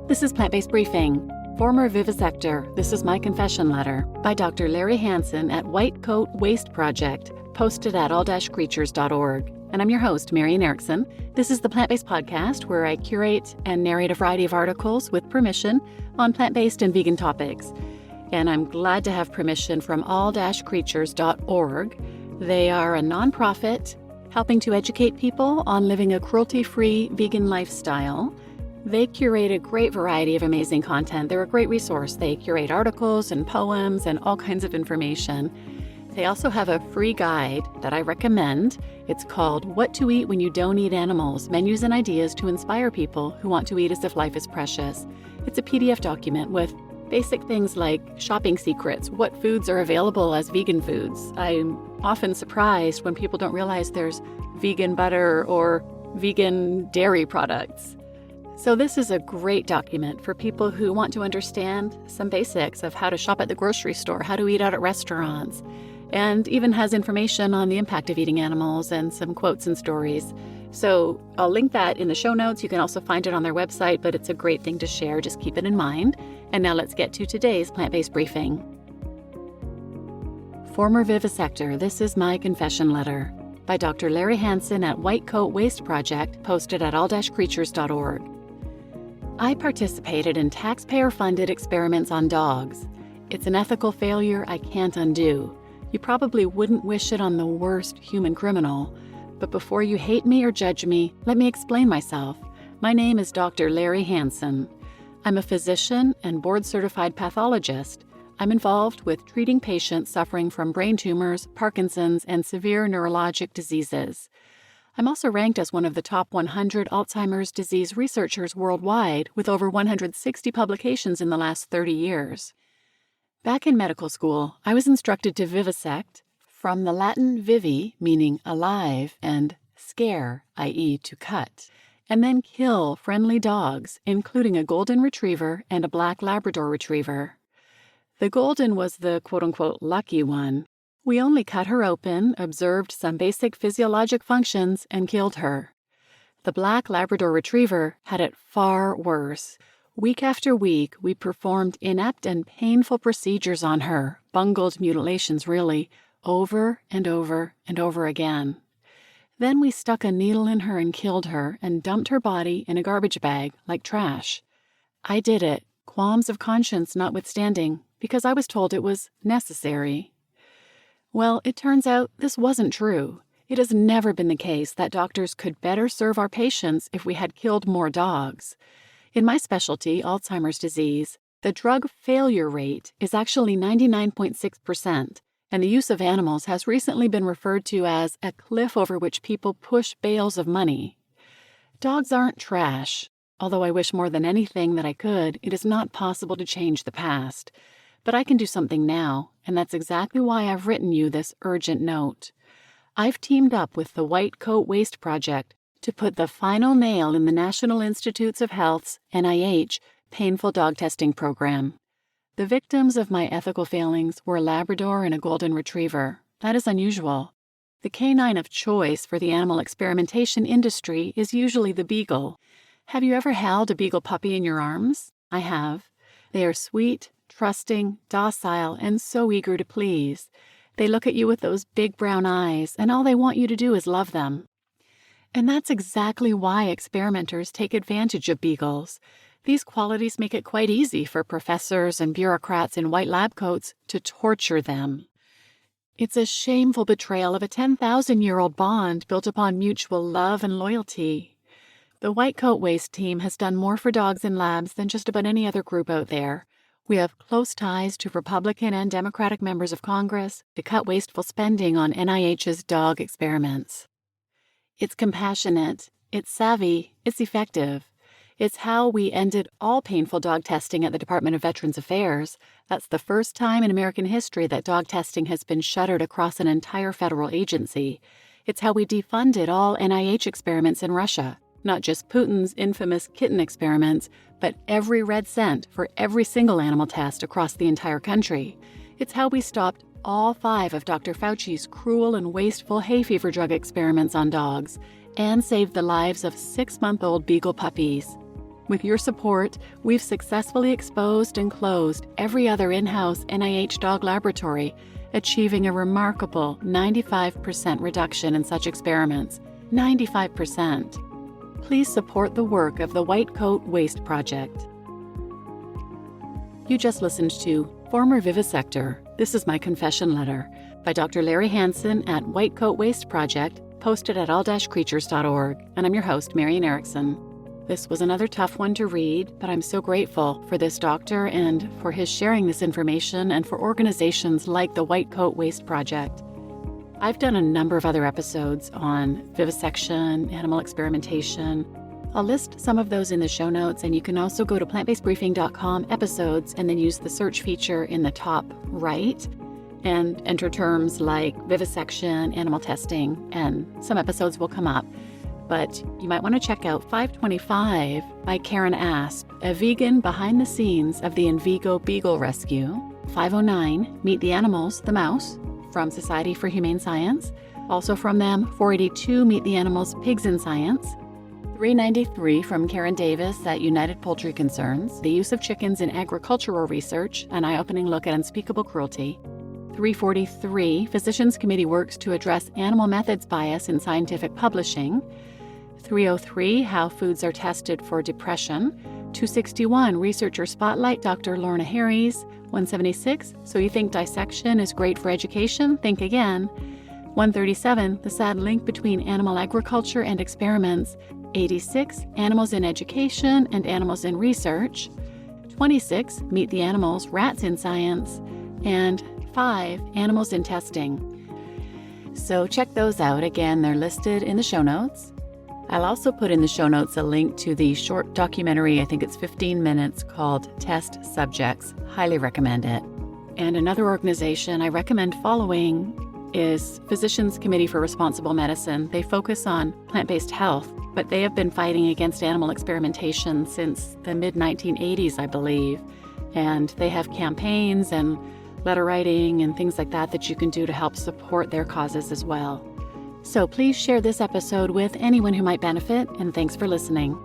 This is Plant-Based Briefing. Former Vivisector, This Is My Confession Letter, by Dr. Larry Hansen at White Coat Waste Project, posted at all-creatures.org. And I'm your host, Marian Erickson. This is the Plant-Based Podcast where I curate and narrate a variety of articles with permission on plant-based and vegan topics. And I'm glad to have permission from all-creatures.org. They are a nonprofit helping to educate people on living a cruelty-free vegan lifestyle. They curate a great variety of amazing content. They're a great resource. They curate articles and poems and all kinds of information. They also have a free guide that I recommend. It's called What to Eat When You Don't Eat Animals, Menus and Ideas to Inspire People Who Want to Eat as If Life is Precious. It's a PDF document with basic things like shopping secrets, what foods are available as vegan foods. I'm often surprised when people don't realize there's vegan butter or vegan dairy products. So this is a great document for people who want to understand some basics of how to shop at the grocery store, how to eat out at restaurants, and even has information on the impact of eating animals and some quotes and stories. So I'll link that in the show notes. You can also find it on their website, but it's a great thing to share. Just keep it in mind. And now let's get to today's plant-based briefing. Former Vivisector, This Is My Confession Letter, by Dr. Larry Hansen at White Coat Waste Project, posted at all-creatures.org. I participated in taxpayer-funded experiments on dogs. It's an ethical failure I can't undo. You probably wouldn't wish it on the worst human criminal. But before you hate me or judge me, let me explain myself. My name is Dr. Larry Hansen. I'm a physician and board-certified pathologist. I'm involved with treating patients suffering from brain tumors, Parkinson's, and severe neurologic diseases. I'm also ranked as one of the top 100 Alzheimer's disease researchers worldwide, with over 160 publications in the last 30 years. Back in medical school, I was instructed to vivisect, from the Latin vivi, meaning alive, and scare, i.e. to cut, and then kill friendly dogs, including a golden retriever and a black Labrador retriever. The golden was the quote-unquote lucky one. We only cut her open, observed some basic physiologic functions, and killed her. The black Labrador retriever had it far worse. Week after week, we performed inept and painful procedures on her, bungled mutilations really, over and over and over again. Then we stuck a needle in her and killed her and dumped her body in a garbage bag like trash. I did it, qualms of conscience notwithstanding, because I was told it was necessary. Well, it turns out this wasn't true. It has never been the case that doctors could better serve our patients if we had killed more dogs. In my specialty, Alzheimer's disease, the drug failure rate is actually 99.6%, and the use of animals has recently been referred to as a cliff over which people push bales of money. Dogs aren't trash. Although I wish more than anything that I could, it is not possible to change the past. But I can do something now, and that's exactly why I've written you this urgent note. I've teamed up with the White Coat Waste Project to put the final nail in the National Institutes of Health's, NIH, painful dog testing program. The victims of my ethical failings were a Labrador and a golden retriever. That is unusual. The canine of choice for the animal experimentation industry is usually the Beagle. Have you ever held a Beagle puppy in your arms? I have. They are sweet, trusting, docile, and so eager to please. They look at you with those big brown eyes, and all they want you to do is love them. And that's exactly why experimenters take advantage of beagles. These qualities make it quite easy for professors and bureaucrats in white lab coats to torture them. It's a shameful betrayal of a 10,000-year-old bond built upon mutual love and loyalty. The White Coat Waste team has done more for dogs in labs than just about any other group out there. We have close ties to Republican and Democratic members of Congress to cut wasteful spending on NIH's dog experiments. It's compassionate, it's savvy, it's effective. It's how we ended all painful dog testing at the Department of Veterans Affairs. That's the first time in American history that dog testing has been shuttered across an entire federal agency. It's how we defunded all NIH experiments in Russia. Not just Putin's infamous kitten experiments, but every red cent for every single animal test across the entire country. It's how we stopped all 5 of Dr. Fauci's cruel and wasteful hay fever drug experiments on dogs and saved the lives of 6-month-old Beagle puppies. With your support, we've successfully exposed and closed every other in-house NIH dog laboratory, achieving a remarkable 95% reduction in such experiments. 95%. Please support the work of the White Coat Waste Project. You just listened to Former Vivisector, This Is My Confession Letter, by Dr. Larry Hansen at White Coat Waste Project, posted at all-creatures.org, and I'm your host, Marian Erickson. This was another tough one to read, but I'm so grateful for this doctor and for his sharing this information and for organizations like the White Coat Waste Project. I've done a number of other episodes on vivisection, animal experimentation. I'll list some of those in the show notes, and you can also go to plantbasedbriefing.com episodes and then use the search feature in the top right and enter terms like vivisection, animal testing, and some episodes will come up. But you might want to check out 525 by Karen Asp, a vegan behind the scenes of the Envigo Beagle rescue. 509, Meet the Animals, the Mouse, from Society for Humane Science. Also from them, 482, Meet the Animals, Pigs in Science. 393 from Karen Davis at United Poultry Concerns, The Use of Chickens in Agricultural Research, an eye-opening look at unspeakable cruelty. 343, Physicians Committee works to address animal methods bias in scientific publishing. 303, How Foods Are Tested for Depression. 261, Researcher Spotlight, Dr. Lorna Harries. 176, So You Think Dissection is Great for Education? Think Again. 137, The Sad Link Between Animal Agriculture and Experiments. 86, Animals in Education and Animals in Research. 26, Meet the Animals, Rats in Science. And 5, Animals in Testing. So check those out. Again, they're listed in the show notes. I'll also put in the show notes a link to the short documentary, I think it's 15 minutes, called Test Subjects. Highly recommend it. And another organization I recommend following is Physicians Committee for Responsible Medicine. They focus on plant-based health, but they have been fighting against animal experimentation since the mid-1980s, I believe. And they have campaigns and letter writing and things like that you can do to help support their causes as well. So please share this episode with anyone who might benefit, and thanks for listening.